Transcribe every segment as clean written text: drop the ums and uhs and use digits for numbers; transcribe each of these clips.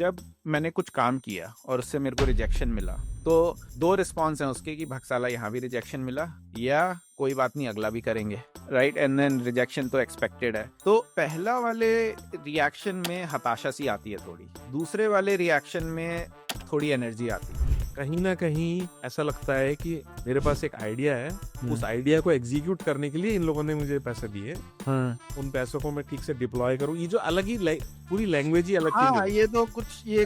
जब मैंने कुछ काम किया और उससे मेरे को रिजेक्शन मिला तो दो रिस्पॉन्स हैं उसके कि भक्साला यहाँ भी रिजेक्शन मिला या कोई बात नहीं अगला भी करेंगे, राइट। एंड देन रिजेक्शन तो एक्सपेक्टेड है। तो पहला वाले रिएक्शन में हताशा सी आती है थोड़ी, दूसरे वाले रिएक्शन में थोड़ी एनर्जी आती है। कहीं ना कहीं ऐसा लगता है कि मेरे पास एक आइडिया है, उस आइडिया को एग्जीक्यूट करने के लिए इन लोगों ने मुझे पैसे दिए, उन पैसों को मैं ठीक से डिप्लॉय करूं। ये जो अलग ही पूरी लैंग्वेज ही अलग हाँ, चीज ये तो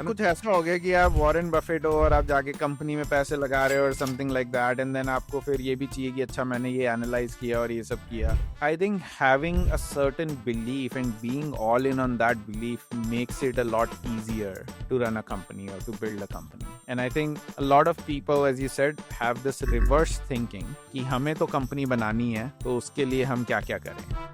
कुछ ऐसा हो गया कि आप वॉरेन बफेट हो और आप जाके कंपनी में पैसे लगा रहे हो और something like that, and then आपको फिर ये भी चाहिए कि अच्छा मैंने ये एनालाइज किया और ये सब किया। I think having a certain belief and being all in on that belief makes it a lot easier to run a company और to build a company. And I think a lot of people, as you said, have this reverse thinking कि हमें तो company बनानी है तो उसके लिए हम क्या क्या करें।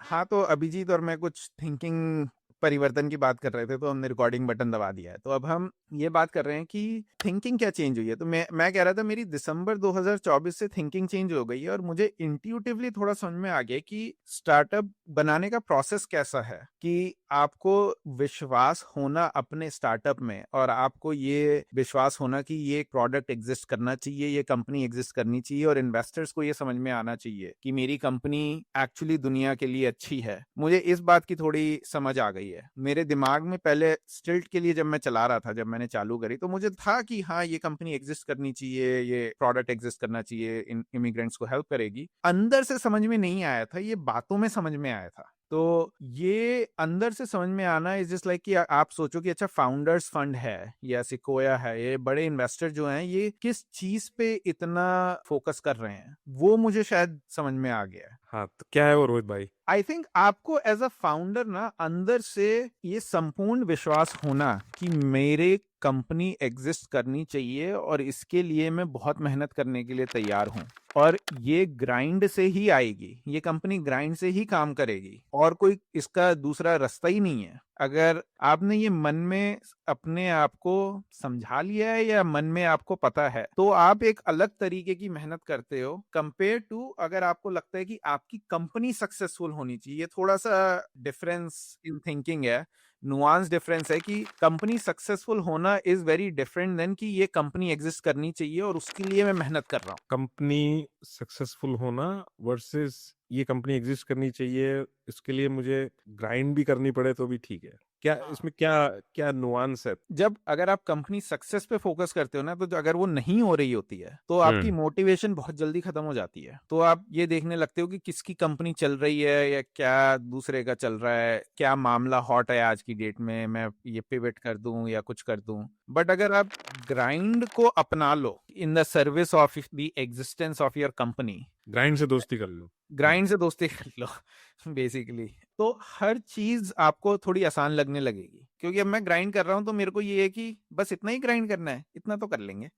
हाँ, तो अभिजीत और मैं कुछ थिंकिंग परिवर्तन की बात कर रहे थे तो हमने रिकॉर्डिंग बटन दबा दिया है। तो अब हम ये बात कर रहे हैं कि थिंकिंग क्या चेंज हुई है। तो मैं कह रहा था मेरी दिसंबर 2024 से थिंकिंग चेंज हो गई है और मुझे इंट्यूटिवली थोड़ा समझ में आ गया कि स्टार्टअप बनाने का प्रोसेस कैसा है, कि आपको विश्वास होना अपने स्टार्टअप में और आपको ये विश्वास होना कि ये एक प्रोडक्ट एग्जिस्ट करना चाहिए, ये कंपनी एग्जिस्ट करनी चाहिए और इन्वेस्टर्स को ये समझ में आना चाहिए कि मेरी कंपनी एक्चुअली दुनिया के लिए अच्छी है। मुझे इस बात की थोड़ी समझ आ गई है। मेरे दिमाग में पहले स्टिल्ट के लिए जब मैं चला रहा था, जब मैंने चालू करी तो मुझे था कि हाँ ये कंपनी एग्जिस्ट करनी चाहिए, ये प्रोडक्ट एग्जिस्ट करना चाहिए, इन इमिग्रेंट्स को हेल्प करेगी। अंदर से समझ में नहीं आया था, ये बातों में समझ में आया था। तो ये अंदर से समझ में आना इज जस्ट लाइक कि आप सोचो कि अच्छा फाउंडर्स फंड है या सिकोया है, ये बड़े इन्वेस्टर जो हैं ये किस चीज पे इतना फोकस कर रहे हैं, वो मुझे शायद समझ में आ गया है। हाँ, तो क्या है वो रोहित भाई? आई थिंक आपको एज अ फाउंडर ना अंदर से ये संपूर्ण विश्वास होना कि मेरे कंपनी एग्जिस्ट करनी चाहिए और इसके लिए मैं बहुत मेहनत करने के लिए तैयार हूं और ये ग्राइंड से ही आएगी, ये कंपनी ग्राइंड से ही काम करेगी और कोई इसका दूसरा रास्ता ही नहीं है। अगर आपने ये मन में अपने आप को समझा लिया है या मन में आपको पता है तो आप एक अलग तरीके की मेहनत करते हो कंपेयर टू अगर आपको लगता है कि आपकी कंपनी सक्सेसफुल होनी चाहिए। थोड़ा सा डिफरेंस इन थिंकिंग है, नुआंस डिफरेंस है कि कंपनी सक्सेसफुल होना इज वेरी डिफरेंट देन कि ये कंपनी एग्जिस्ट करनी चाहिए और उसके लिए मैं मेहनत कर रहा हूँ। कंपनी सक्सेसफुल होना वर्सेस ये कंपनी एग्जिस्ट करनी चाहिए, इसके लिए मुझे ग्राइंड भी करनी पड़े तो भी ठीक है। क्या इसमें क्या क्या नुआंस है? जब अगर आप कंपनी सक्सेस पे फोकस करते हो ना, तो अगर वो नहीं हो रही होती है तो आपकी मोटिवेशन बहुत जल्दी खत्म हो जाती है। तो आप ये देखने लगते हो कि किसकी कंपनी चल रही है या क्या दूसरे का चल रहा है, क्या मामला हॉट है आज की डेट में, मैं ये पिवट कर दूं या कुछ कर दूं। बट अगर आप ग्राइंड को अपना लो in the service of the existence of your company, grind से दोस्ती कर लो। ग्राइंड से दोस्ती कर लो बेसिकली, तो हर चीज आपको थोड़ी आसान लगने लगेगी। क्योंकि अब मैं ग्राइंड कर रहा हूं तो मेरे को ये है कि बस इतना ही ग्राइंड करना है, इतना तो कर लेंगे।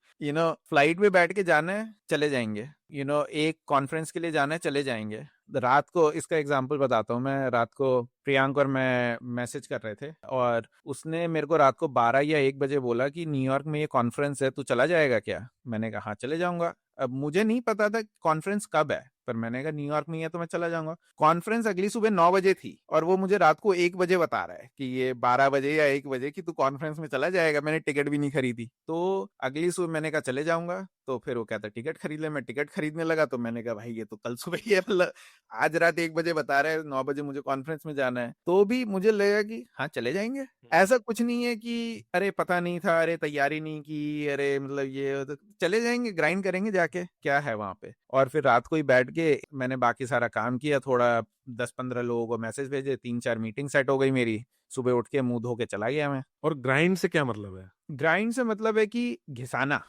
फ्लाइट में बैठ के जाना है, चले जाएंगे। एक कॉन्फ्रेंस के लिए जाना है, चले जाएंगे। रात को इसका एग्जांपल बताता हूँ। मैं रात को प्रियांक और मैं मैसेज कर रहे थे और उसने मेरे को रात को 12 या 1 बजे बोला कि न्यूयॉर्क में ये कॉन्फ्रेंस है, तू चला जाएगा क्या? मैंने कहा हाँ चले जाऊंगा। अब मुझे नहीं पता था कॉन्फ्रेंस कब है, पर मैंने कहा न्यूयॉर्क में है तो मैं चला जाऊंगा। कॉन्फ्रेंस अगली सुबह 9 बजे थी और वो मुझे रात को 1 बजे बता रहा है कि ये 12 बजे या 1 बजे कि तू कॉन्फ्रेंस में चला जाएगा। मैंने टिकट भी नहीं खरीदी। तो अगली सुबह मैंने कहा चले जाऊंगा। तो फिर वो कहता टिकट खरीद ले। मैं टिकट खरीदने लगा तो मैंने कहा भाई ये तो कल सुबह ही है, मतलब आज रात 1 बजे बता रहे हैं 9 बजे मुझे कॉन्फ्रेंस में जाना है। तो भी मुझे लगा कि हाँ चले जाएंगे। ऐसा कुछ नहीं है कि अरे पता नहीं था, अरे तैयारी नहीं की, अरे मतलब ये तो चले जाएंगे, ग्राइंड करेंगे जाके, क्या है वहां पे। और फिर रात को ही बैठ के मैंने बाकी सारा काम किया, थोड़ा 10-15 लोगों को मैसेज भेजे, 3-4 मीटिंग सेट हो गई मेरी। सुबह उठ के मुंह धो के चला गया मैं। और ग्राइंड से क्या मतलब है? ग्राइंड से मतलब है कि घिसाना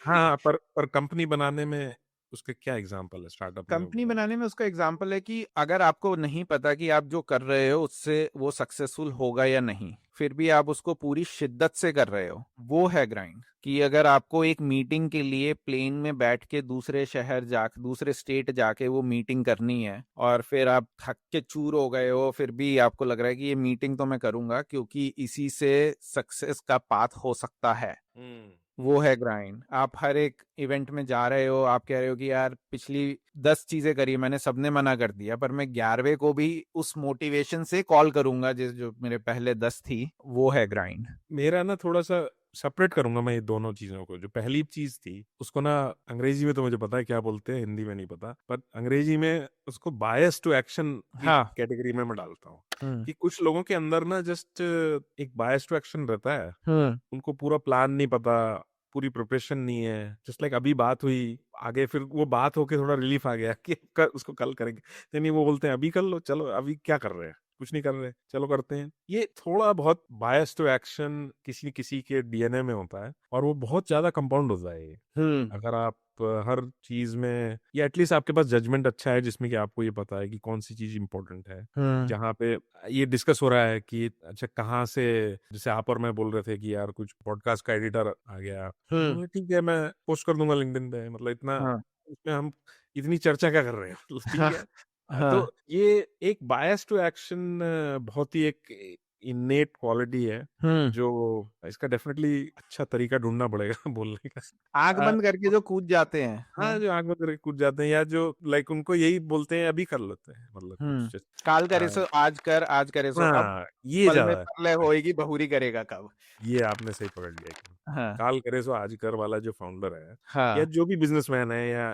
हाँ, पर कंपनी बनाने में उसके क्या एग्जांपल है स्टार्टअप में? कंपनी बनाने में उसका एग्जाम्पल है कि अगर आपको नहीं पता कि आप जो कर रहे हो उससे वो सक्सेसफुल होगा या नहीं, फिर भी आप उसको पूरी शिद्दत से कर रहे हो, वो है ग्राइंड। कि अगर आपको एक मीटिंग के लिए प्लेन में बैठ के दूसरे शहर जाके, दूसरे स्टेट जाके वो मीटिंग करनी है और फिर आप थक के चूर हो गए हो, फिर भी आपको लग रहा है कि ये मीटिंग तो मैं करूंगा क्योंकि इसी से सक्सेस का पाथ हो सकता है, वो है ग्राइंड। आप हर एक इवेंट में जा रहे हो, आप कह रहे हो कि यार पिछली 10 चीजें करी मैंने, सबने मना कर दिया, पर मैं 11वें को भी उस मोटिवेशन से कॉल करूंगा जिस जो मेरे पहले 10 थी। वो है ग्राइंड। मेरा ना थोड़ा सा सेपरेट करूंगा मैं ये दोनों चीजों को। जो पहली चीज थी उसको ना अंग्रेजी में तो मुझे पता है क्या बोलते हैं, हिंदी में नहीं पता, पर अंग्रेजी में उसको बायस टू एक्शन की हाँ। कैटेगरी में मैं डालता हूँ। हम्म। कि कुछ लोगों के अंदर ना जस्ट एक बायस टू एक्शन रहता है, हम्म। उनको पूरा प्लान नहीं पता, पूरी प्रिपरेशन नहीं है। जस्ट लाइक अभी बात हुई, आगे फिर वो बात होके थोड़ा रिलीफ आ गया कि उसको कल करेंगे, तो नहीं वो बोलते हैं अभी कर लो, चलो अभी क्या कर रहे हैं, कुछ नहीं कर रहे, चलो करते हैं। ये थोड़ा बहुत बायस टू एक्शन किसी किसी के डीएनए में होता है, और वो बहुत ज्यादा कंपाउंड होता है ये। हम्म। अगर आप हर चीज में, या एटलीस्ट आपके पास जजमेंट अच्छा है जिसमें कि आपको ये पता है कि कौन सी चीज इंपॉर्टेंट है, हम्म। जहाँ पे ये डिस्कस हो रहा है कि अच्छा कहाँ से, जैसे आप और मैं बोल रहे थे कि यार कुछ पॉडकास्ट का एडिटर आ गया, तो हम्म। बोले, ठीक है मैं पोस्ट कर दूंगा लिंक्डइन पे, मतलब इतना हाँ। इसमें हम इतनी चर्चा क्या कर रहे हैं, मतलब ठीक है। हाँ। तो ये एक बायस टू एक्शन बहुत ही एक इनेट क्वालिटी है, हम्म। जो इसका डेफिनेटली अच्छा तरीका ढूंढना पड़ेगा बोलने का। आंख बंद करके जो कूद जाते हैं। हाँ, जो आग में करके कूद जाते हैं, या जो लाइक उनको यही बोलते हैं अभी कर लेते हैं, मतलब हम्म। कुछ काल करे सो आज कर, आज करे सो अब, हाँ, ये पल में ज्यादा है। परलय होएगी बहुरी करेगा कब। ये आपने सही पकड़ लिया एकदम। हाँ। काल करे सो आज कर वाला जो फाउंडर है, या हाँ। जो भी बिजनेसमैन है, या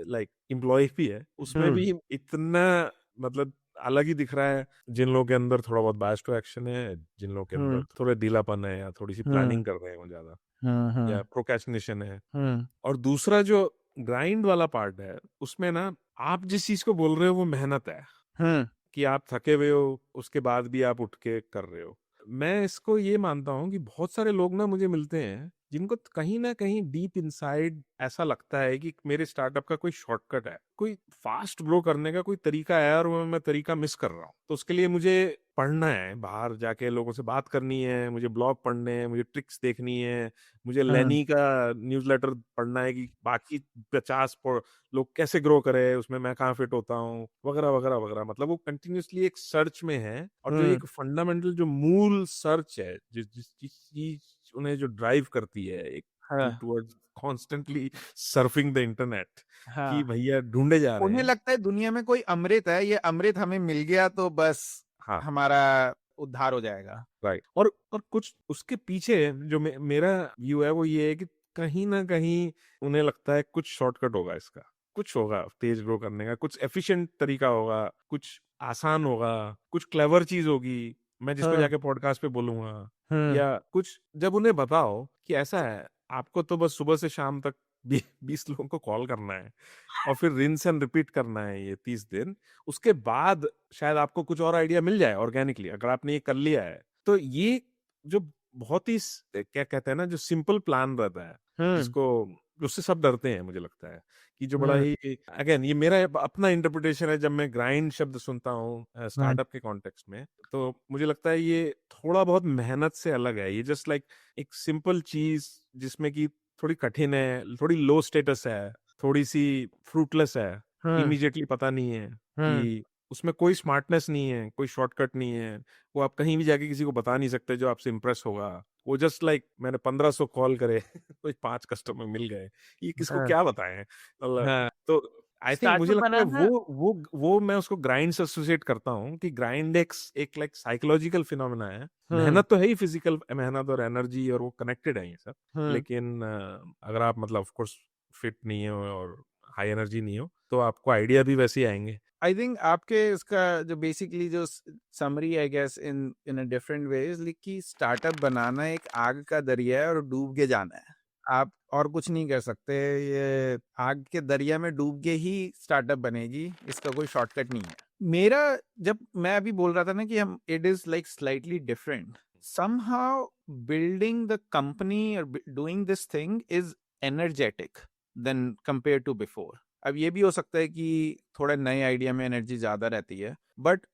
लाइक एम्प्लॉय भी है, उसमें हम्म। भी इतना मतलब अलग ही दिख रहा है। जिन लोगों के अंदर थोड़ा बहुत बायस टू एक्शन है, जिन लोगों के अंदर हम्म। थोड़े ढीलापन है, या थोड़ी सी हम्म। प्लानिंग कर रहे हैं वो ज्यादा, या हम्म। प्रोक्रेस्टिनेशन है। हम्म। और दूसरा जो ग्राइंड वाला पार्ट है, उसमें ना आप जिस चीज को बोल रहे हो वो मेहनत है, हम्म। कि आप थके हुए हो उसके बाद भी आप उठ के कर रहे हो। मैं इसको ये मानता हूँ कि बहुत सारे लोग ना मुझे मिलते हैं जिनको कहीं ना कहीं डीप इनसाइड ऐसा लगता है कि मेरे स्टार्टअप का कोई शॉर्टकट है, कोई फास्ट ग्रो करने का कोई तरीका है, और वो मैं तरीका मिस कर रहा हूँ। तो उसके लिए मुझे पढ़ना है, बाहर जाके लोगों से बात करनी है, मुझे ब्लॉग पढ़ने हैं, मुझे ट्रिक्स देखनी है, मुझे हम्म। लेनी का न्यूज़लेटर पढ़ना है कि बाकी 50 लोग कैसे ग्रो करे, उसमें मैं कहाँ फिट होता हूँ, वगैरह वगैरह वगैरह। मतलब वो कंटिन्यूअसली एक सर्च में है, और जो हम्म। एक फंडामेंटल जो मूल सर्च है, जिस जिस जिस चीज उन्हें जो ड्राइव करती है, एक हाँ। Towards constantly surfing the internet, कि हाँ। भैया ढूंढे जा रहे उन्हें हैं। लगता है दुनिया में कोई अमृत है, ये अमृत हमें मिल गया तो बस हाँ, हमारा उद्धार हो जाएगा। राइट। और कुछ उसके पीछे जो मेरा व्यू है वो ये है कि कहीं ना कहीं उन्हें लगता है कुछ शॉर्टकट होगा इसका, कुछ होगा तेज ग्रो करने का, कुछ एफिशिएंट तरीका होगा, कुछ आसान होगा, कुछ क्लेवर चीज होगी, मैं जिसको हाँ। जाके पॉडकास्ट पे बोलूंगा। हम्म। या कुछ जब उन्हें बताओ कि ऐसा है, आपको तो बस सुबह से शाम तक 20 लोगों को कॉल करना है, और फिर रिंस एंड रिपीट करना है ये 30 दिन, उसके बाद शायद आपको कुछ और आइडिया मिल जाए ऑर्गेनिकली, अगर आपने ये कर लिया है। तो ये जो बहुत ही क्या कहते हैं ना, जो सिंपल प्लान रहता है, हम्म। जिसको उससे सब डरते हैं, मुझे लगता है कि जो बड़ा हम्म। ही, अगेन ये मेरा अपना इंटरप्रिटेशन है, जब मैं ग्राइंड शब्द सुनता हूँ हम्म। स्टार्टअप के कॉन्टेक्स्ट में, तो मुझे लगता है ये थोड़ा बहुत मेहनत से अलग है। ये जस्ट लाइक एक सिंपल चीज जिसमें कि थोड़ी कठिन है, थोड़ी लो स्टेटस है, थोड़ी सी फ्रूटलेस है, हम्म। इमीडिएटली पता नहीं है हम्म। कि उसमें कोई स्मार्टनेस नहीं है, कोई शॉर्टकट नहीं है, वो आप कहीं भी जाके किसी को बता नहीं सकते जो आपसे इंप्रेस होगा। वो जस्ट लाइक मैंने 1500 कॉल करे कोई 5 कस्टमर मिल गए, ये किसको हाँ। क्या बताएं, मतलब। हाँ। तो आई थिंक मुझे स्टार्टअप लगता है बनाना। वो मैं उसको ग्राइंड से एसोसिएट करता हूँ, कि ग्राइंड एक लाइक साइकोलॉजिकल फिनोमेना है। हम्म। मेहनत तो है ही, फिजिकल मेहनत और एनर्जी, और वो कनेक्टेड है ये सब। हम्म। लेकिन अगर आप मतलब ऑफ कोर्स फिट नहीं हो और हाई एनर्जी नहीं हो, तो आपको आइडिया भी वैसे ही आएंगे। आई थिंक आपके इसका जो बेसिकली जो summary I guess in in a different ways, कि स्टार्टअप बनाना एक आग का दरिया है और डूब के जाना है। आप और कुछ नहीं कर सकते, ये आग के दरिया में डूब के ही स्टार्टअप बनेगी, इसका कोई शॉर्टकट नहीं है। मेरा, जब मैं अभी बोल रहा था ना कि हम it is like slightly different, somehow building the company or doing this thing is energetic than compared to before. अब ये भी हो सकता है कि थोड़ा नए आइडिया में एनर्जी ज्यादा रहती है, बट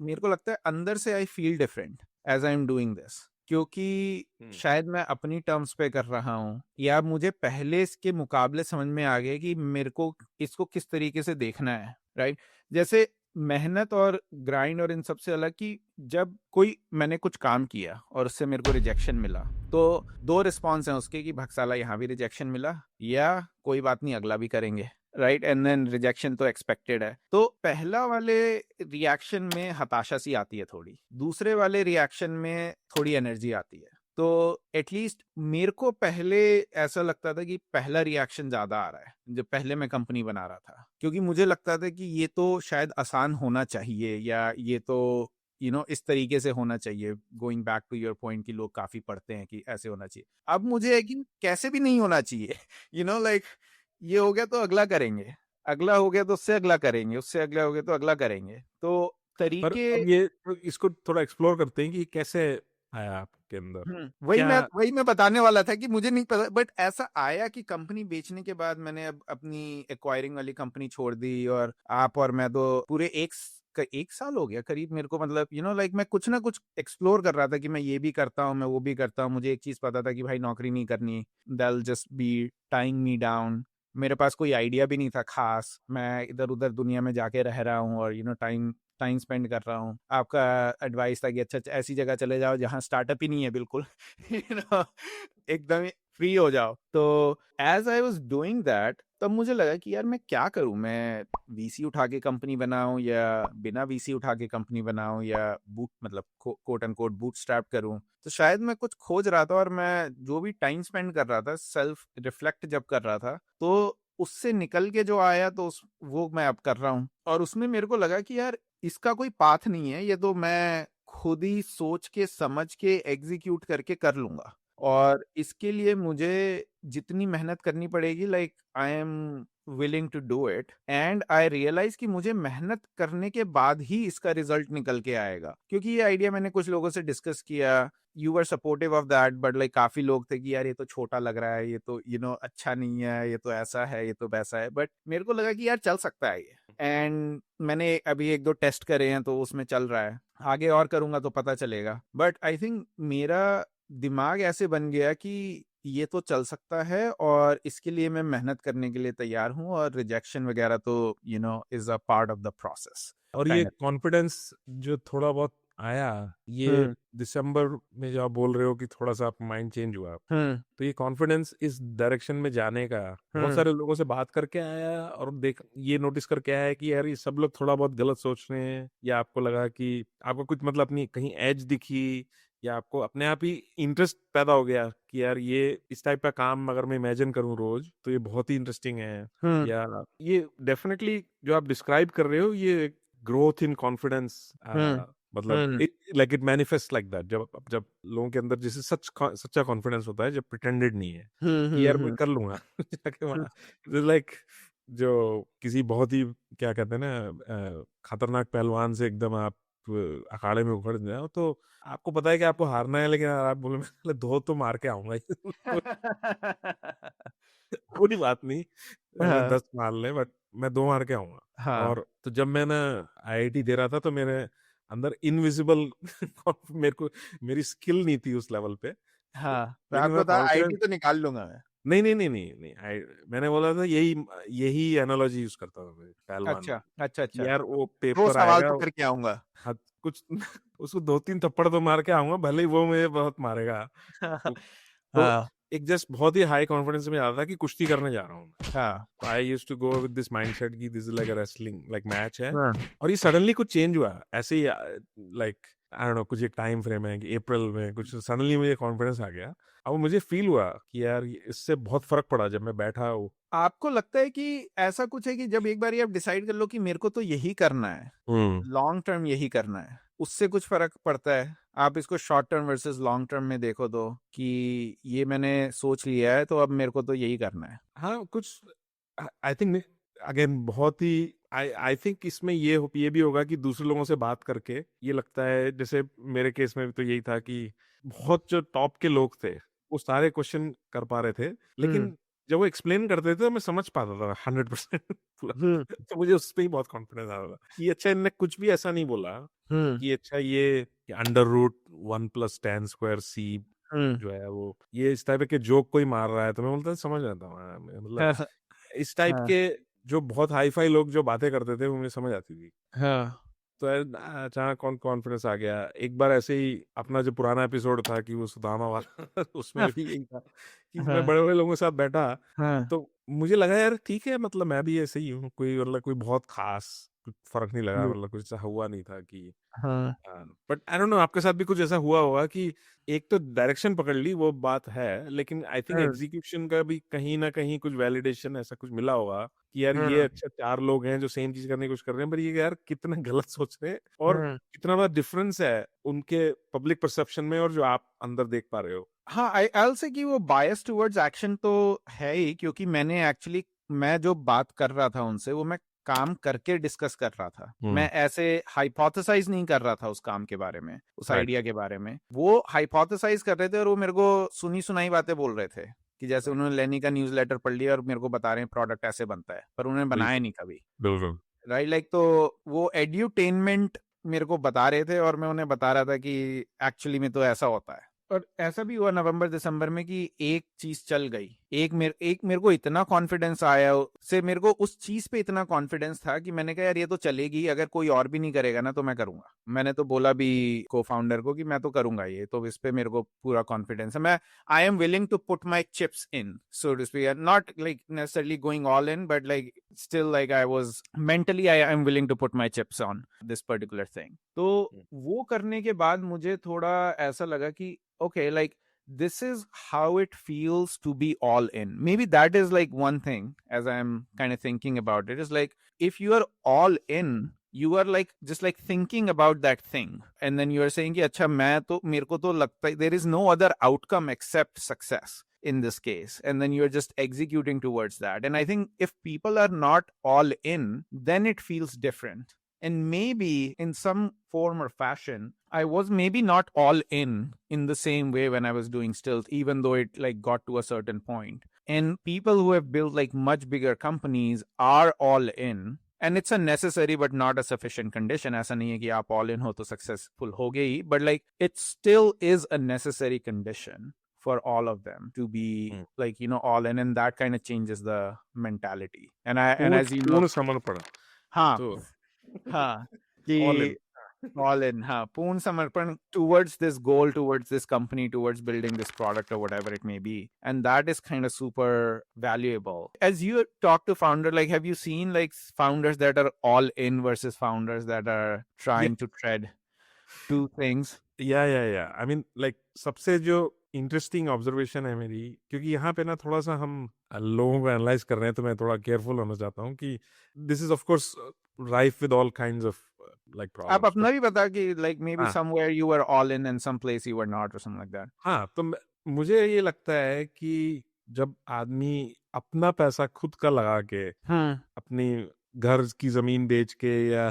मेरे को लगता है अंदर से I feel different as I am doing this, क्योंकि शायद मैं अपनी टर्म्स पे कर रहा हूँ, या मुझे पहले इसके मुकाबले समझ में आ गया कि मेरे को इसको किस तरीके से देखना है, राइट? जैसे मेहनत और ग्राइंड और इन सब से अलग कि जब कोई मैंने कुछ काम किया और उससे मेरे को रिजेक्शन मिला, तो 2 रिस्पॉन्स हैं उसके कि भगसाला यहाँ भी रिजेक्शन मिला या कोई बात नहीं अगला भी करेंगे, राइट? एंड देन रिजेक्शन तो एक्सपेक्टेड है। तो पहला वाले रिएक्शन में हताशा सी आती है थोड़ी, दूसरे वाले रिएक्शन में थोड़ी एनर्जी आती है। तो एटलीस्ट मेरे को पहले ऐसा लगता था कि पहला रिएक्शन ज्यादा आ रहा है जब पहले मैं कंपनी बना रहा था, क्योंकि मुझे लगता था कि ये तो शायद आसान होना चाहिए या ये तो इस तरीके से होना चाहिए। Going back to your point कि लोग काफी पढ़ते हैं कि ऐसे होना चाहिए, अब मुझे है कि कैसे भी नहीं होना चाहिए। लाइक ये हो गया तो अगला करेंगे, अगला हो गया तो उससे अगला करेंगे, उससे अगला हो गया तो अगला करेंगे। तो पर तरीके। अब ये तो इसको थोड़ा एक्सप्लोर करते हैं कि ये कैसे आया आपके अंदर, वही क्या? मैं वही मैं बताने वाला था कि मुझे नहीं पता, बट ऐसा आया कि कंपनी बेचने के बाद मैंने अब अपनी एक्वायरिंग वाली कंपनी छोड़ दी, और आप और मैं तो पूरे एक साल हो गया करीब मेरे को, मतलब लाइक मैं कुछ ना कुछ एक्सप्लोर कर रहा था कि मैं ये भी करता हूँ, मैं वो भी करता हूँ। मुझे एक चीज पता था कि भाई नौकरी नहीं करनी, दैल just be tying me down. मेरे पास कोई आइडिया भी नहीं था खास, मैं इधर उधर दुनिया में जाके रह रहा हूँ और टाइम टाइम स्पेंड कर रहा हूँ। आपका एडवाइस था कि अच्छा अच्छा ऐसी जगह चले जाओ जहाँ स्टार्टअप ही नहीं है बिल्कुल, एकदम ही फ्री हो जाओ। तो as I was doing that, तब मुझे लगा कि यार मैं क्या करूं, मैं वीसी उठा के कंपनी बनाऊं या बिना वीसी उठा के कंपनी बनाऊं, या बूट मतलब quote and quote bootstrap करूं। तो शायद मैं कुछ खोज रहा था, और मैं जो भी टाइम स्पेंड कर रहा था, सेल्फ रिफ्लेक्ट जब कर रहा था, तो उससे निकल के जो आया तो वो मैं अब कर रहा हूँ। और उसमें मेरे को लगा कि यार इसका कोई पाथ नहीं है, ये तो मैं खुद ही सोच के समझ के एग्जीक्यूट करके कर लूंगा। और इसके लिए मुझे जितनी मेहनत करनी पड़ेगी, like I am willing to do it. And I realise कि मुझे मेहनत करने के बाद ही इसका रिजल्ट निकल के आएगा, क्योंकि ये आइडिया मैंने कुछ लोगों से डिस्कस किया। You were supportive of that, but like काफी लोग थे कि यार ये तो छोटा लग रहा है, ये तो अच्छा नहीं है, ये तो ऐसा है, ये तो वैसा है। बट मेरे को लगा कि यार चल सकता है ये। एंड मैंने अभी 1-2 टेस्ट करे हैं तो उसमें चल रहा है, आगे और करूंगा तो पता चलेगा। बट आई थिंक मेरा दिमाग ऐसे बन गया कि ये तो चल सकता है, और इसके लिए मैं मेहनत करने के लिए तैयार हूँ, और रिजेक्शन वगैरह तो is a part of the process और ये काइंड ऑफ। कॉन्फिडेंस जो थोड़ा बहुत आया, ये हम्म। दिसंबर में जो आप बोल रहे हो कि थोड़ा सा आपका माइंड चेंज हुआ, हम्म। तो ये कॉन्फिडेंस इस डायरेक्शन में जाने का बहुत हम्म। सारे लोगों से बात करके आया और देख ये नोटिस करके आया है कि यार ये सब लोग थोड़ा बहुत गलत सोच रहे हैं, या आपको लगा कि आपको कुछ मतलब अपनी कहीं एज दिखी, या आपको अपने आप ही इंटरेस्ट पैदा हो गया कि यार ये इस टाइप का काम अगर मैं इमेजिन करूं रोज तो ये बहुत ही इंटरेस्टिंग है? हम्म। या ये डेफिनेटली जो आप डिस्क्राइब कर रहे हो, ये ग्रोथ इन कॉन्फिडेंस, हम्म। मतलब हम्म। इट मैनिफेस्ट लाइक दैट, जब जब लोगों के अंदर जैसे सच्चा कॉन्फिडेंस होता है, जब प्रिटेंडेड नहीं है हम्म। कि यार मैं हम्म। कर लूंगा जाके हम्म। वहाँ लाइक जो किसी बहुत ही क्या कहते हैं ना खतरनाक पहलवान से एकदम आप अखाड़े में उखड़ जाओ, तो आपको पता है कि आपको हारना है, लेकिन आप बोले मैं पहले 2 तो मार के आऊंगा कोई बात नहीं, हाँ। 10 मार ले बट मैं 2 मार के आऊंगा। हाँ। और तो जब मैं ना आईआईटी दे रहा था, तो मेरे अंदर इनविजिबल मेरे को मेरी स्किल नहीं थी उस लेवल पे, हाँ, तो लेकिन आपको मेरा था आईटी कॉन्फिडेंस। तो निकाल लूंगा मैं। नहीं नहीं नहीं नहीं नहीं मैंने बोला था यही यही एनालॉजी यूज करता था मैं पहलवान अच्छा वाली, अच्छा कि अच्छा। यार वो वो पेपर सवाल आएगा, तो करके आऊंगा। हद कुछ उसको 2-3 थप्पड़ तो मार के आऊंगा, भले ही वो मुझे बहुत मारेगा। तो हाँ। एक जस्ट बहुत ही हाई कॉन्फिडेंस में आ रहा था कि कुश्ती करने जा रहा हूँ मैं। हाँ। तो I used to go with this mindset कि this is like a wrestling like match है। हाँ। और ये सडनली कुछ चेंज हुआ ऐसे ही, लाइक आई डोंट नो, कुछ एक टाइम फ्रेम है कि अप्रैल में कुछ सडनली मुझे कॉन्फिडेंस आ गया। अब मुझे फील हुआ कि यार इससे बहुत फर्क पड़ा जब मैं बैठा हूँ। आपको लगता है कि ऐसा कुछ है कि जब एक बार आप डिसाइड कर लो कि मेरे को तो यही करना है, हम्म। लॉन्ग टर्म यही करना है, उससे कुछ फर्क पड़ता है? आप इसको short term versus long term में देखो तो, कि ये मैंने सोच लिया है तो अब मेरे को तो यही करना है। हाँ कुछ, आई थिंक अगेन बहुत ही आई आई थिंक इसमें ये भी होगा कि दूसरे लोगों से बात करके ये लगता है, जैसे मेरे केस में भी तो यही था कि बहुत जो टॉप के लोग थे वो सारे क्वेश्चन कर पा रहे थे, हम्म। लेकिन जब वो एक्सप्लेन करते थे तो मैं समझ पाता था 100% पूरा। हम्म। तो मुझे उस पर ही बहुत कॉन्फिडेंस आ रहा था कि अच्छा इनने कुछ भी ऐसा नहीं बोला हम्म। कि अच्छा ये अंडर रूट 1 + tan² C हम्म। जो है वो ये इस टाइप के जोक कोई मार रहा है, तो मैं बोलता समझ जाता हूँ, हाँ, मतलब हाँ। इस टाइप हाँ। के जो बहुत हाई फाई लोग जो बातें करते थे वो मुझे समझ आती थी। हाँ तो अचानक कॉन्फिडेंस आ गया। एक बार ऐसे ही अपना जो पुराना एपिसोड था कि वो सुदामा वाला उसमें भी यही था कि मैं हाँ बड़े बड़े लोगों के साथ बैठा, हाँ तो मुझे लगा यार ठीक है, मतलब मैं भी ऐसे ही हूँ, कोई मतलब कोई बहुत खास कुछ फर्क नहीं लगा, मतलब कुछ ऐसा हुआ नहीं था कि हाँ बट आई डोंट नो आपके साथ भी कुछ ऐसा हुआ होगा कि एक तो डायरेक्शन पकड़ ली, वो बात है, लेकिन आई थिंक हाँ एग्जीक्यूशन का भी कहीं ना कहीं कुछ वैलिडेशन ऐसा कुछ मिला होगा कि यार ये हाँ अच्छा 4 लोग हैं जो सेम चीज करने की कोशिश कर रहे हैं, पर ये यार कितना गलत सोच रहे हैं और हाँ कितना बड़ा डिफरेंस है उनके पब्लिक परसेप्शन में और जो आप अंदर देख पा रहे हो। हाँ आई से कि वो बायस टुवर्ड्स एक्शन तो है ही, क्योंकि मैंने एक्चुअली मैं जो बात कर रहा था उनसे वो मैं काम करके डिस्कस कर रहा था। मैं ऐसे हाइपोथेसाइज नहीं कर रहा था उस काम के बारे में, उस राइट आइडिया के बारे में। वो हाइपोथेसाइज कर रहे थे और वो मेरे को सुनी सुनाई बातें बोल रहे थे कि जैसे राइट उन्होंने लेनी का न्यूज़लेटर पढ़ लिया और मेरे को बता रहे हैं प्रोडक्ट ऐसे बनता है, पर उन्होंने बनाया बिल्कुल नहीं कभी। बिल्कुल। राइट लाइक तो वो एड्यूटेनमेंट मेरे को बता रहे थे और मैं उन्हें बता रहा था कि एक्चुअली में तो ऐसा होता है। और ऐसा भी हुआ नवंबर दिसंबर में कि एक चीज चल गई। एक मेरे को इतना कॉन्फिडेंस आया से, मेरे को उस चीज पे इतना कॉन्फिडेंस था कि मैंने कहा यार ये तो चलेगी, अगर कोई और भी नहीं करेगा ना तो मैं करूंगा। मैंने तो बोला भी को फाउंडर को कि मैं तो करूंगा ये, तो इस पे मेरे को पूरा कॉन्फिडेंस है। मैं I am willing to put my chips in, so to speak, not like necessarily going all in, but like still like I was mentally I am willing to put my chips on this particular thing. तो वो करने के बाद मुझे थोड़ा ऐसा लगा कि okay, like this is how it feels to be all in. Maybe that is like one thing as I'm kind of thinking about it, is like if you are all in, you are like just like thinking about that thing, and then you are saying कि अच्छा मैं तो मेरे को तो लगता है there is no other outcome except success in this case, and then you're just executing towards that. And I think if people are not all in, then it feels different. And maybe in some form or fashion I was maybe not all in the same way when I was doing stills, even though it like got to a certain point. And people who have built like much bigger companies are all in, and it's a necessary but not a sufficient condition. ऐसा नहीं है कि आप all in हो तो successful हो गए ही, but like it still is a necessary condition for all of them to be like all in, and that kind of changes the mentality. And as you know, पूर्ण समर्पण। हाँ तो हाँ all कि इन। all in, हाँ पूर्ण समर्पण towards this goal, towards this company, towards building this product or whatever it may be. And that is kind of super valuable. As you talk to founder, like have you seen like founders that are all in versus founders that are trying to tread two things? या I mean like सबसे जो interesting observation है मेरी, क्योंकि यहाँ पे ना थोड़ा सा हम लोगों को एनालाइज कर रहे हैं, तो मैं थोड़ा केयरफुल होना चाहता हूँ कि this is of course rife with all kinds of like आप प्रॉब्लम्स, बट अपना भी बता कि like maybe हाँ somewhere you were all in and some place you were not or something like that. हाँ, तो मुझे ये लगता है कि जब आदमी अपना पैसा खुद का लगा के, अपनी घर की जमीन बेच के, या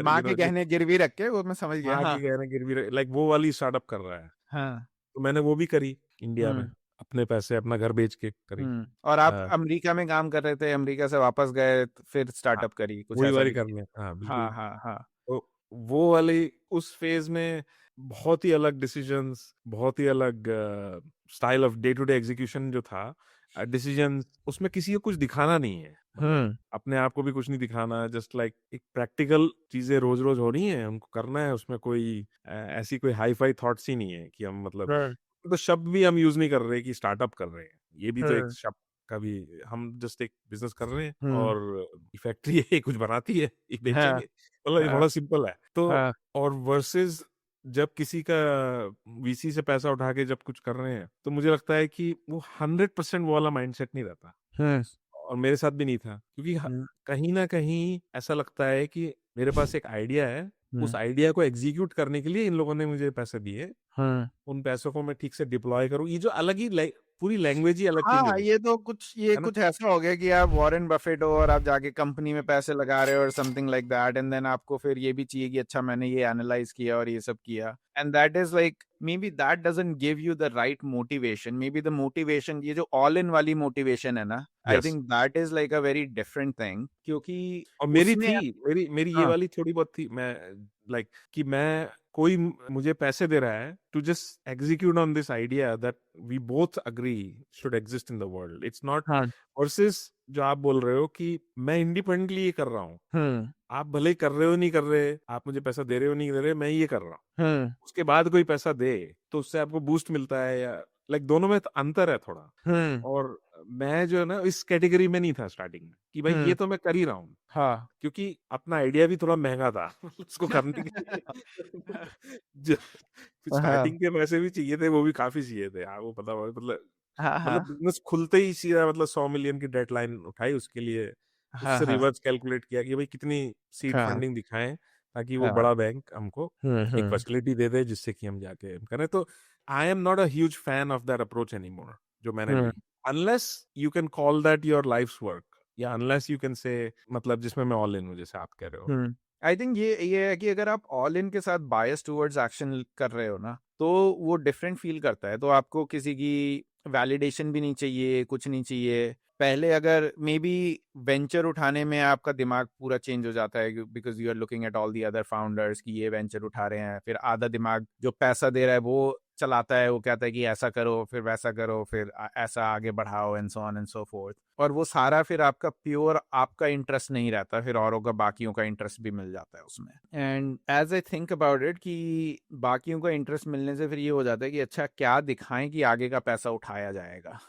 माँ यू के नो गहने गिरवी रख के, वो मैं समझ गया। माँ हाँ की गहने गिरवी लाइक वो वाली स्टार्टअप कर रहा है, हाँ तो मैंने वो भी करी इंडिया में, हम्म अपने पैसे अपना घर बेच के करी। और आप अमेरिका में काम कर रहे थे, अमेरिका से वापस गए तो फिर हाँ स्टार्टअप करी, कुछ वही ऐसा वाली भी करनी किया। है, हाँ बिल्कुल। हाँ हाँ हाँ तो वो वाली उस फेज में बहुत ही अलग डिसीजंस, बहुत ही अलग style of day to day execution जो था, डिसीजंस उसमें किसी को कुछ दिखाना नहीं है, मतलब अपने आप को भी कुछ नहीं दिखाना, जस्ट लाइक एक प्रैक्टिकल चीजें रोज रोज हो रही हैं, हमको करना है, उसमें कोई ऐसी कोई हाई फाई थॉट्स ही नहीं है कि हम मतलब, तो शब्द भी हम यूज नहीं कर रहे कि स्टार्टअप कर रहे हैं, ये भी तो एक शब्द का भी, हम जस्ट एक बिजनेस कर रहे हैं और फैक्ट्री है कुछ बनाती है, ये हाँ बेचेंगे, मतलब ये हाँ थोड़ा सिंपल है तो। हाँ और वर्सेस जब किसी का वीसी से पैसा उठा के जब कुछ कर रहे हैं, तो मुझे लगता है कि वो 100% वो वाला माइंडसेट नहीं रहता, और मेरे साथ भी नहीं था, क्योंकि कहीं ना कहीं ऐसा लगता है कि मेरे पास एक आइडिया है, उस आइडिया को एग्जीक्यूट करने के लिए इन लोगों ने मुझे पैसे दिए, उन पैसों को मैं ठीक से डिप्लॉय करूं, ये जो अलग ही पूरी लैंग्वेज ही अलग चेंज हो हाँ, गई ये है ना। कुछ ऐसा हो गया कि आप वॉरेन बफेट हो और आप जाके कंपनी में पैसे लगा रहे हो और something like that, and then आपको फिर ये भी चाहिए कि अच्छा मैंने ये एनालाइज किया और ये सब किया, and that is like maybe that doesn't give you the right motivation. Maybe the motivation, ये जो ऑल इन वाली मोटिवेशन है ना, I yes, think that is like a very different thing, क्योंकि और मेरी उसमें थी, मेरी मेरी ये हाँ वाली थोड़ी बहुत थी, मैं लाइक कि मैं कोई मुझे पैसे दे रहा है to just execute on this idea that we both agree should exist in the world, it's not हाँ वर्सेस जो आप बोल रहे हो कि मैं इंडिपेंडेंटली ये कर रहा हूँ, हम्म आप भले ही कर रहे हो नहीं कर रहे, आप मुझे पैसा दे रहे हो नहीं दे रहे, मैं ये कर रहा हूँ, हम्म उसके बाद कोई पैसा दे तो उससे आपको बूस्ट मिलता है, या लाइक दोनों में तो अंतर है थोड़ा। हम्म और मैं जो है ना इस कैटेगरी में नहीं था स्टार्टिंग में कि भाई ये हम्म तो मैं कर ही रहा हूँ, हाँ क्योंकि अपना आइडिया भी थोड़ा महंगा था उसको करने के लिए जो हाँ स्टार्टिंग के पैसे भी चाहिए थे, वो भी काफी चाहिए थे, हाँ, वो पता मतलब हाँ हाँ बिजनेस खुलते ही सीधा मतलब 100 मिलियन की डेडलाइन उठाई उसके लिए, हाँ उससे हाँ रिवर्स कैलकुलेट किया कि भाई कितनी सीड हाँ फंडिंग दिखाएं ताकि वो हाँ बड़ा बैंक हमको एक फैसिलिटी दे दे जिससे कि हम जाके करें। तो I am not a huge fan of that approach anymore जो मैंने हम्म ली, unless you can call that your life's work, या अनलेस यू कैन से मतलब जिसमें मैं ऑल इन हूँ जैसे आप कह रहे हो। आई थिंक ये है कि अगर आप ऑल इन के साथ बायस टूवर्ड्स एक्शन कर रहे हो ना, तो वो डिफरेंट फील करता है। तो आपको किसी की वैलिडेशन भी नहीं चाहिए, कुछ नहीं चाहिए। पहले अगर मे बी वेंचर उठाने में आपका दिमाग पूरा चेंज हो जाता है, because you are looking at all the other founders कि ये वेंचर उठा रहे हैं, फिर आधा दिमाग जो पैसा दे रहा है वो चलाता है, वो कहता है कि ऐसा करो, फिर वैसा करो, फिर ऐसा आगे बढ़ाओ, and so on and so fourth. और वो सारा फिर आपका प्योर आपका इंटरेस्ट नहीं रहता, फिर औरों का बाकियों का इंटरेस्ट भी मिल जाता है उसमें। And as I think about it कि बाकियों का इंटरेस्ट मिलने से फिर ये हो जाता है कि अच्छा क्या दिखाएं कि आगे का पैसा उठाया जाएगा,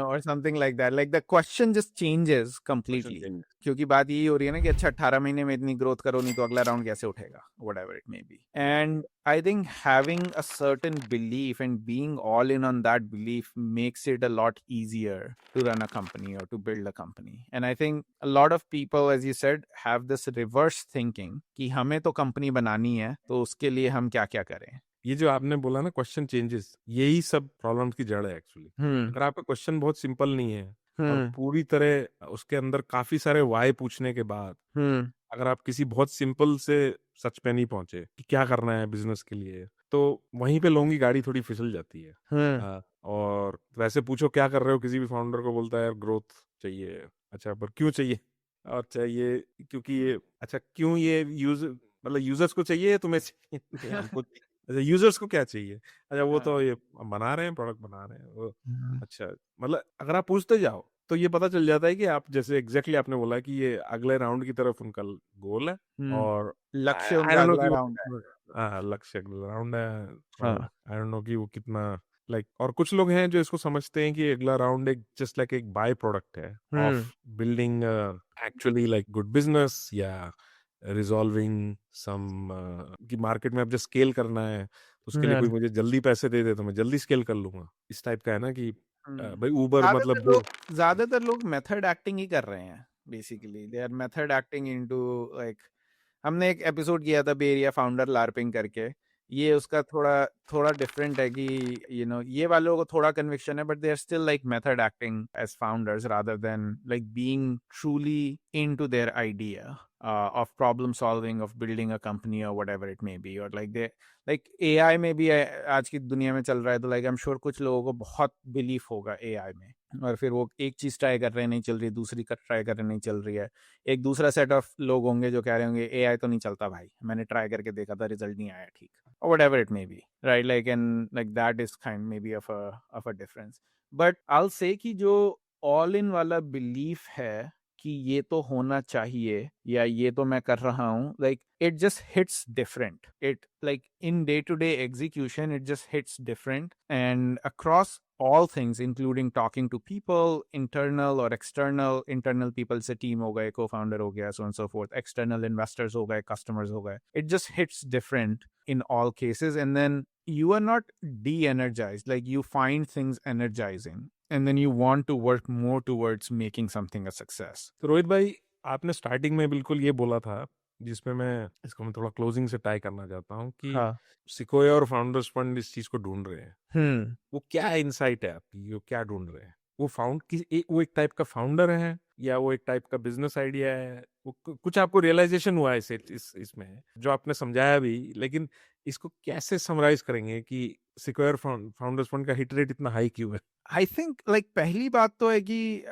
और something like that, like the question just changes question completely. Change. क्योंकि बात यही हो रही है ना कि अच्छा 18 महीने में इतनी ग्रोथ करो, नहीं तो अगला राउंड कैसे उठेगा, whatever it may be. And I think having a certain belief and being all in on that belief makes it a lot easier to run a company or to build a company. And I think a lot of people, as you said, have this reverse thinking कि हमें तो company बनानी है, तो उसके लिए हम क्या क्या करें। ये जो आपने बोला ना क्वेश्चन चेंजेस, यही सब प्रॉब्लम्स की जड़ है एक्चुअली। हम्म अगर आपका क्वेश्चन बहुत सिंपल नहीं है और हम्म पूरी तरह उसके अंदर काफी सारे वाई पूछने के बाद हम्म अगर आप किसी बहुत सिंपल से सच पे नहीं पहुंचे कि क्या करना है बिजनेस के लिए, तो वहीं पे लोगों की गाड़ी थोड़ी फिसल जाती है। हम्म और वैसे पूछो क्या कर रहे हो, किसी भी फाउंडर को बोलता है यार ग्रोथ चाहिए। अच्छा पर क्यों चाहिए? और चाहिए क्योंकि ये, अच्छा क्यों ये यूज मतलब यूजर्स को चाहिए या तुम्हें चाहिए? नहीं, हमको। अच्छा यूजर्स को क्या चाहिए? अच्छा वो तो ये बना रहे हैं, प्रोडक्ट बना रहे हैं वो। अच्छा मतलब अगर आप पूछते जाओ तो ये पता चल जाता है कि आप जैसे एग्जैक्टली आपने बोला कि ये अगले राउंड की तरफ उनका गोल है। और लक्ष्य आई उनका डोंट नो अगला कि वो राउंड है। कितना, हाँ लक्ष्य अगला राउंड है। और हाँ आई डोंट नो कि वो कितना लाइक, और कुछ लोग हैं जो इसको समझते हैं कि अगला राउंड एक जस्ट लाइक एक बाय प्रोडक्ट है of building actually like good business, या रिजॉल्विंग सम कि मार्केट में अब जस्ट स्केल करना है, उसके लिए कोई मुझे जल्दी पैसे दे दे तो मैं जल्दी स्केल कर लूंगा, इस टाइप का है ना कि भाई ऊबर ज्यादातर मतलब लोग ज्यादातर लोग मेथड एक्टिंग ही कर रहे हैं। Basically they are method acting into, like हमने एक एपिसोड किया था बेरिया फाउंडर लार्पिंग करके। ये उसका थोड़ा थोड़ा डिफरेंट है कि ये वालों को थोड़ा कन्विक्शन है, but they are still like method acting as founders rather than like being truly into their idea of problem solving, of building a company or whatever it may be, or like AI में भी आज की दुनिया में चल रहा है, तो like I'm sure कुछ लोगों को बहुत बिलीफ होगा AI में, और फिर वो एक चीज ट्राई कर रहे हैं नहीं चल रही, दूसरी ट्राई कर रहे नहीं चल रही है। एक दूसरा सेट ऑफ लोग होंगे जो कह रहे होंगे AI तो नहीं चलता भाई, मैंने ट्राई करके देखा था, रिजल्ट नहीं आया ठीक, or whatever it may be, right? Like and like that is kind maybe of a difference. But I'll say कि जो all in वाला बिलीफ है कि ये तो होना चाहिए या ये तो मैं कर रहा हूँ, like it just hits different, it like in day to day execution it just hits different and across all things, including talking to people, internal or external. Internal people से team हो गए, co-founder हो गया, so on and so forth, external investors हो गए, customers हो गए, it just hits different in all cases. And then you are not de-energized, like you find things energizing and then you want to work more towards making something a success. तो रोहित भाई आपने starting में बिल्कुल ये बोला था जिसमें मैं इसको मैं थोड़ा क्लोजिंग से टाई करना चाहता हूँ कि हाँ सिकोया और फाउंडर्स फंड इस चीज को ढूंढ रहे हैं। हम्म वो क्या इंसाइट है आपकी, वो क्या ढूंढ रहे हैं? वो वो एक टाइप का फाउंडर है, या वो एक टाइप का बिजनेस आइडिया है? वो कुछ आपको रियलाइजेशन हुआ है इसमें जो आपने समझाया भी, लेकिन इसको कैसे समराइज करेंगे कि सिक्योर फाउंडर्स फंड का हिट रेट इतना हाई क्यों है? आई थिंक लाइक पहली बात तो है कि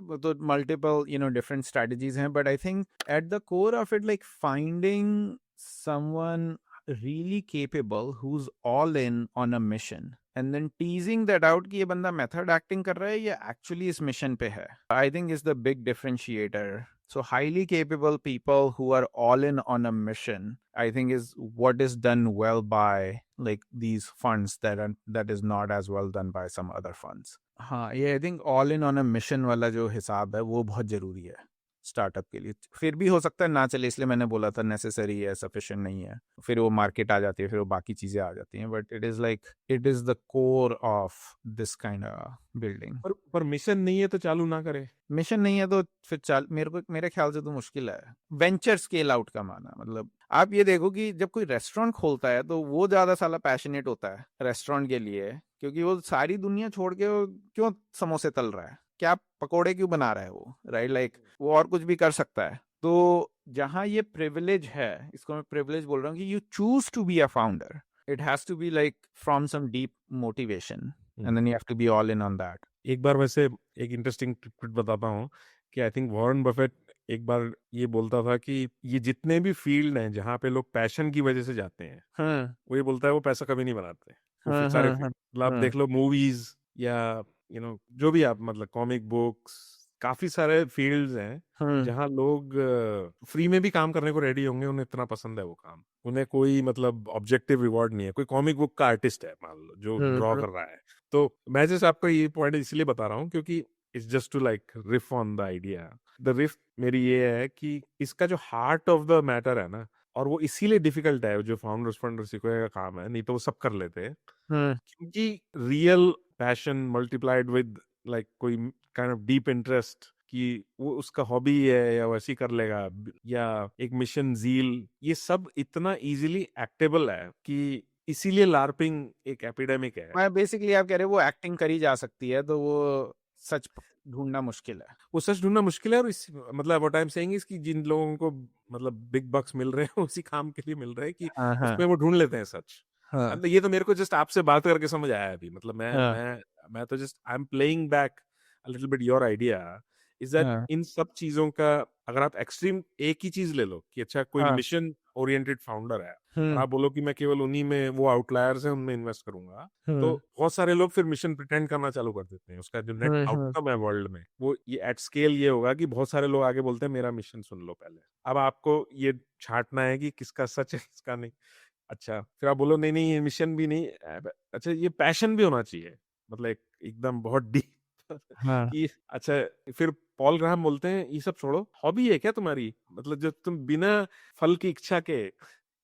वो तो मल्टीपल डिफरेंट स्ट्रेटजीज हैं, but I think at the core of it like finding someone really capable who's all in on a mission and then teasing that out कि ये बंदा मेथड एक्टिंग कर रहा है या एक्चुअली इस मिशन पे है, I think is the big differentiator. So highly capable people who are all in on a mission, I think is what is done well by like these funds that is not as well done by some other funds. हाँ, ये I think all in on a mission वाला जो हिसाब है वो बहुत जरूरी है स्टार्टअप के लिए. फिर भी हो सकता है ना चले, इसलिए मैंने बोला था नेसेसरी है, सफिशिएंट नहीं है. फिर वो मार्केट आ जाती है, फिर वो बाकी चीजें आ जाती हैं, but it is the core of this kind of building. पर मिशन नहीं है तो चालू ना करे. मिशन नहीं है तो फिर मेरे ख्याल से तो मुश्किल है. वेंचर स्केल आउट का माना मतलब आप ये देखो कि जब कोई रेस्टोरेंट खोलता है तो वो ज्यादा साला पैशनेट होता है रेस्टोरेंट के लिए, क्योंकि वो सारी दुनिया छोड़ के वो क्यों समोसे तल रहा है, क्या पकोड़े क्यों बना रहा है वो, राइट? लाइक वो और कुछ भी कर सकता है. तो जहां ये प्रिविलेज है, इसको मैं प्रिविलेज बोल रहा हूँ कि you choose to be a founder, it has to be like from some deep motivation and then you have to be all in on that. एक बार वैसे एक इंटरेस्टिंग ट्रिक बताता हूँ कि आई थिंक वॉरेन बफेट एक बार ये बोलता था कि ये जितने भी फील्ड हैं जहाँ पे लोग पैशन की वजह से जाते हैं, हाँ वो ये बोलता है वो पैसा कभी नहीं बनाते. वो हाँ फिर सारे हाँ हाँ मतलब आप देख लो मूवीज या जो भी आप मतलब कॉमिक बुक्स, काफी सारे फील्ड्स हैं हाँ जहाँ लोग फ्री में भी काम करने को रेडी होंगे. उन्हें इतना पसंद है वो काम, उन्हें कोई मतलब ऑब्जेक्टिव रिवॉर्ड नहीं है. कोई कॉमिक बुक का आर्टिस्ट है मान लो जो ड्रॉ कर रहा है, तो मैं जैसे आपको ये पॉइंट इसलिए बता रहा हूँ क्योंकि it's just to like riff on the idea. The riff मेरी ये है कि इसका जो हार्ट ऑफ द मैटर है ना, और वो इसीलिए डिफिकल्ट है जो फाउंडर्स फंडर्स का काम है, नहीं तो वो सब कर लेते हैं. हाँ क्योंकि real passion multiplied with like कोई काइंड ऑफ डीप इंटरेस्ट कि वो उसका हॉबी है या वैसी कर लेगा, या एक मिशन जील, ये सब इतना इजीली एक्टेबल है कि इसीलिए लार्पिंग एक एपिडेमिक है. मैं बेसिकली आप कह रहे हो वो एक्टिंग करी जा सकती है, तो वो सच ढूंढना मुश्किल है. वो सच ढूंढना मुश्किल है. और इस मतलब what I am saying is कि जिन लोगों को मतलब बिग बक्स मिल रहे हैं उसी काम के लिए मिल रहे हैं कि हाँ हाँ उसमें वो ढूंढ लेते हैं सच. हाँ अब ये तो मेरे को जस्ट आपसे बात करके समझ आया अभी. मतलब हाँ मैं तो just I am playing back a little bit your idea is that हाँ इन सब चीजों का अगर आप एक्सट्रीम एक ही चीज ले लो कि अच्छा कोई हाँ मिशन ओरिएंटेड फाउंडर है और हम्म आप बोलो कि मैं केवल उन्हीं में, वो आउटलायर्स हैं उनमें इन्वेस्ट करूंगा, तो हम्म बहुत सारे लोग फिर मिशन प्रिटेंड करना चालू कर देते हैं. उसका जो नेट आउटकम है वर्ल्ड में वो ये एट स्केल ये होगा कि बहुत सारे लोग आगे बोलते हैं मेरा मिशन सुन लो पहले. अब आपको ये छांटना है कि किसका सच है किसका नहीं. अच्छा फिर आप बोलो नहीं नहीं ये मिशन भी नहीं, अच्छा ये पैशन भी होना चाहिए, मतलब एकदम बहुत डीप हाँ कि अच्छा. फिर पॉल ग्राहम बोलते हैं ये सब छोड़ो, हॉबी है क्या तुम्हारी, मतलब जब तुम बिना फल की इच्छा के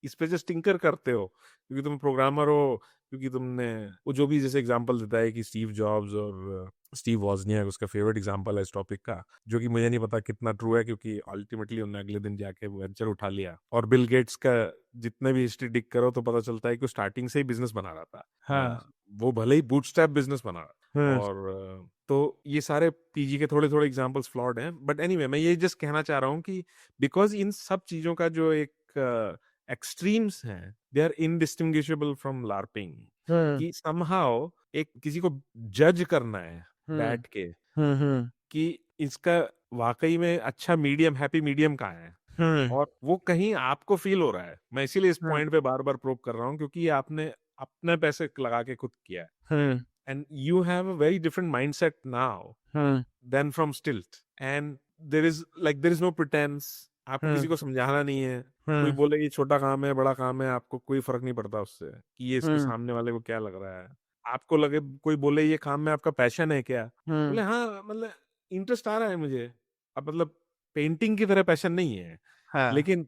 इस पे जस्ट टिंकर करते हो क्योंकि तुम प्रोग्रामर हो, क्योंकि तुमने वो जो भी जैसे एग्जांपल देता है कि स्टीव जॉब्स और स्टीव वॉजनियाक उसका फेवरेट एग्जांपल है इस टॉपिक का, जो कि मुझे नहीं पता कितना ट्रू है क्योंकि अल्टीमेटली उन्होंने अगले दिन जाके वेंचर उठा लिया. और बिल गेट्स का जितने भी हिस्ट्री डिग करो तो पता चलता है कि वो स्टार्टिंग से ही बिजनेस बना रहा था. हाँ वो भले ही बूटस्ट्रैप बिजनेस बना रहा. हाँ और तो ये सारे पीजी के थोड़े थोड़े एग्जांपल्स फ्लॉड हैं, बट एनीवे मैं ये जस्ट कहना चाह रहा हूँ कि बिकॉज इन सब चीजों का जो एक एक्सट्रीम्स हैं दे आर इनडिस्टिंग्विशेबल फ्रॉम लार्पिंग. हाँ कि समहाउ एक किसी को जज करना है बैठ के हम्म कि इसका वाकई में अच्छा मीडियम, हैप्पी मीडियम कहाँ है, हम्म और वो कहीं आपको फील हो रहा है. मैं इसीलिए इस हम्म पॉइंट पे बार बार प्रूव कर रहा हूँ क्योंकि ये आपने अपने पैसे लगा के खुद किया है. हम्म And you have a very different mindset now hmm than from stilt. And there is no pretense. आपको किसी को समझाना नहीं है. कोई बोले ये छोटा काम है बड़ा काम है, आपको कोई फर्क नहीं पड़ता उससे कि ये इसको सामने वाले को क्या लग रहा है. आपको लगे कोई बोले ये काम में आपका पैशन है क्या, बोले हाँ मतलब इंटरेस्ट आ रहा है मुझे. अब मतलब पेंटिंग की तरह पैशन नहीं है, हाँ लेकिन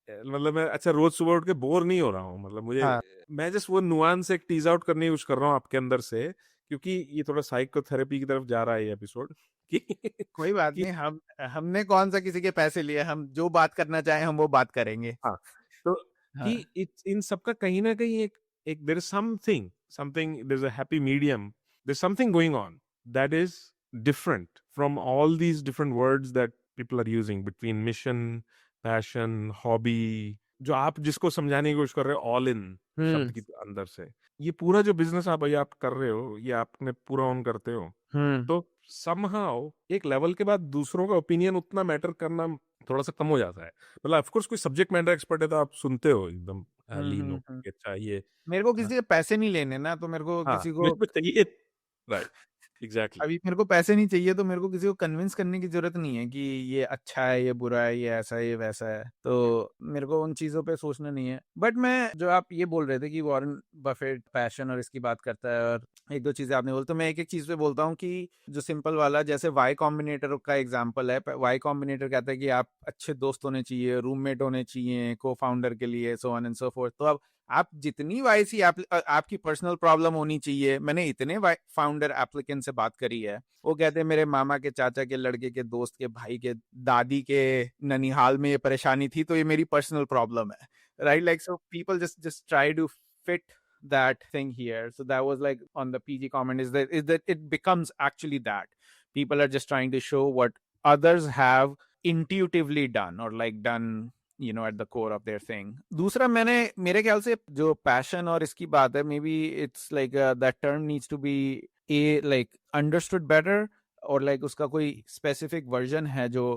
मतलब मैं अच्छा रोज सुबह उठ के बोर नहीं हो रहा हूँ. मतलब मुझे हाँ मैं जस्ट वो नुआंस एक टीज आउट करने की कोशिश कर रहा हूँ आपके अंदर से, क्योंकि ये थोड़ा साइकोथेरेपी की तरफ जा रहा है ये एपिसोड कि कोई बात कि नहीं. हमने कौन सा किसी के पैसे लिए, हम जो बात करना चाहें हम वो बात करेंगे. हाँ. तो कि हाँ इन सबका कहीं ना कहीं एक there is something there is a happy medium, there is something going on that is different from all these different words that people are using between mission, passion, hobby, जो आप जिसको समझाने की कोशिश कर रहे हो ऑल इन शब्द की अंदर से. ये पूरा जो बिजनेस आप कर रहे हो ये आपने पूरा ऑन करते हो, तो समहाउ एक लेवल के बाद दूसरों का ओपिनियन उतना मैटर करना थोड़ा सा कम हो जाता है. मतलब ऑफ कोर्स कोई सब्जेक्ट मैटर एक्सपर्ट है तो आप सुनते हो एकदम लीन होकर के अच्छा ये मेरे को किसी के पैसे नहीं लेने ना, तो मेरे को हाँ किसी को मेरे को चाहिए राइट एग्जैक्टली अभी मेरे को पैसे नहीं चाहिए, तो मेरे को किसी को कन्विंस करने की जरूरत नहीं है कि ये अच्छा है, ये बुरा है, ये ऐसा है, ये वैसा है। तो मेरे को उन चीजों पे सोचना नहीं है। बट मैं, जो आप ये बोल रहे थे कि वॉरेन बफेट पैशन और इसकी बात करता है, और एक दो चीजें आपने बोली, तो मैं एक एक चीज पे बोलता हूँ कि जो सिंपल वाला, जैसे वाई कॉम्बिनेटर का एग्जाम्पल है। वाई कॉम्बिनेटर कहता है कि आप अच्छे दोस्त होने चाहिए, रूममेट होने चाहिए को फाउंडर के लिए, so on and so fourth. तो अब आप जितनी वाईसी आपकी पर्सनल प्रॉब्लम होनी चाहिए। मैंने इतने फाउंडर एप्लीकेंट से बात करी है, वो कहते हैं मेरे मामा के चाचा के लड़के के दोस्त के भाई के दादी के ननिहाल में ये परेशानी थी, तो ये मेरी पर्सनल प्रॉब्लम है, right? Like so people just try to fit that thing here. So that was like on the PG comment, is that it becomes actually that people are just trying to show what others have intuitively done, or like done, at the core of their thing. दूसरा, मैंने मेरे ख्याल से जो passion और इसकी बात है, maybe it's like that term needs to be like understood better, और like उसका कोई स्पेसिफिक वर्जन है जो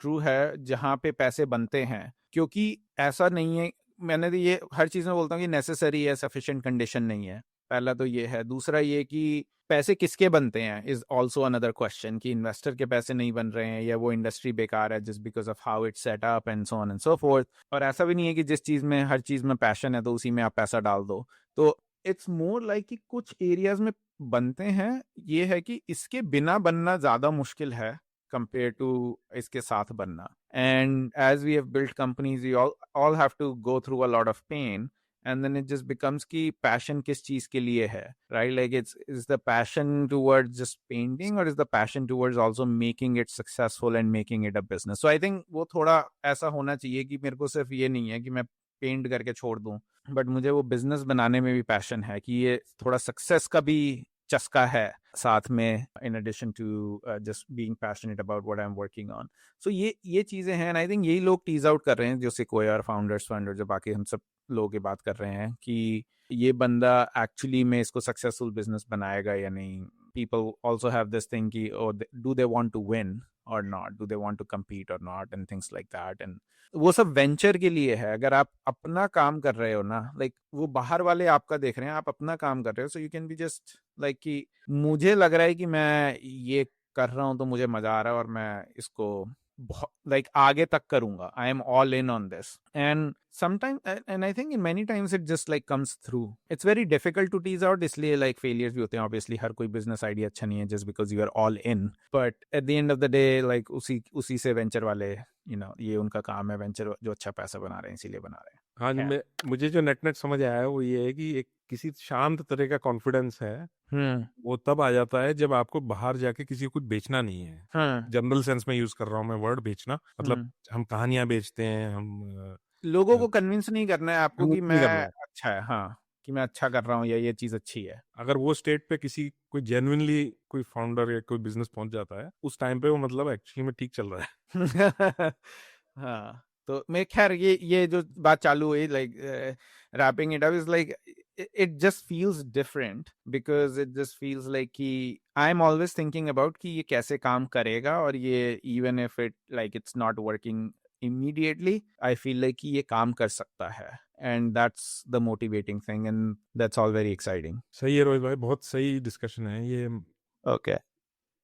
ट्रू है, जहाँ पे पैसे बनते हैं। क्योंकि ऐसा नहीं है, मैंने तो ये हर चीज में बोलता हूँ कि नेसेसरी है, सफिशिएंट कंडीशन नहीं है। पहला तो ये है। दूसरा ये कि पैसे किसके बनते हैं इज ऑल्सो अनदर क्वेश्चन, कि इन्वेस्टर के पैसे नहीं बन रहे हैं, या वो इंडस्ट्री बेकार है just because of how it set up and so on and so fourth. और ऐसा भी नहीं है कि जिस चीज में, हर चीज में पैशन है तो उसी में आप पैसा डाल दो। तो इट्स मोर लाइक कि कुछ एरियाज में बनते हैं। ये है कि इसके बिना बनना ज्यादा मुश्किल है compared to इसके साथ बनना। And as we have built companies, we all have to go through a lot of pain, and then it just becomes कि passion किस चीज के लिए है, right? Like is the passion towards just painting, or is the passion towards also making it successful and making it a business? So I think वो थोड़ा ऐसा होना चाहिए कि मेरे को सिर्फ ये नहीं है कि मैं पेंट करके छोड़ दूं, बट मुझे वो बिजनेस बनाने में भी पैशन है, कि ये थोड़ा सक्सेस का भी चस्का है साथ में, in addition to just being passionate about what I am working on. So ये चीजें हैं, एंड आई थिंक यही लोग टीज आउट कर रहे हैं, जो सिक्वोया और फाउंडर्स फंड, जो बाकी हम सब लोगों की बात कर रहे हैं, कि ये बंदा एक्चुअली में इसको सक्सेसफुल बिजनेस बनाएगा या नहीं। People also have this thing कि do they want to win और not, do they want to compete और नॉट, and things like that. And वो सब वेंचर के लिए है। अगर आप अपना काम कर रहे हो ना, लाइक वो बाहर वाले आपका देख रहे हैं, आप अपना काम कर रहे हो, so you can be just like कि मुझे लग रहा है कि मैं ये कर रहा हूं तो मुझे मजा आ रहा है, और मैं इसको लाइक आगे तक करूंगा। I am all in on this. And sometimes, and I think in many times it just like comes through. It's very difficult to tease out, इसलिए like failures भी होते हैं obviously। हर कोई business idea अच्छा नहीं है just because you are all in, but at the end of the day like उसी से venture वाले, ये उनका काम है, venture जो अच्छा पैसा बना रहे हैं इसीलिए बना रहे हैं। हाँ जी, मुझे जो नेट समझ आया है वो ये है कि एक किसी शांत तरह का कॉन्फिडेंस है, वो तब आ जाता है जब आपको बाहर जाके किसी को कुछ बेचना नहीं है। जनरल सेंस में यूज कर रहा हूँ मैं वर्ड बेचना, मतलब हम कहानियां बेचते हैं, हम लोगों को कन्विंस नहीं करना है आपको कि मैं करना है। अच्छा है, हाँ, कि मैं अच्छा कर रहा हूँ या ये चीज अच्छी है। अगर वो स्टेट पे कोई जेन्युइनली कोई फाउंडर या कोई बिजनेस पहुंच जाता है, उस टाइम पे वो मतलब एक्चुअली में ठीक चल रहा है। हाँ, तो मैं खैर ये जो बात चालू हुई, like wrapping it up, is like it just feels different, because it just feels like कि I'm always thinking about कि ये कैसे काम करेगा, और ये even if it's not working immediately, I feel like कि ये काम कर सकता है, and that's the motivating thing, and that's all very exciting. सही है रोहित भाई, बहुत सही डिस्कशन है ये। Okay.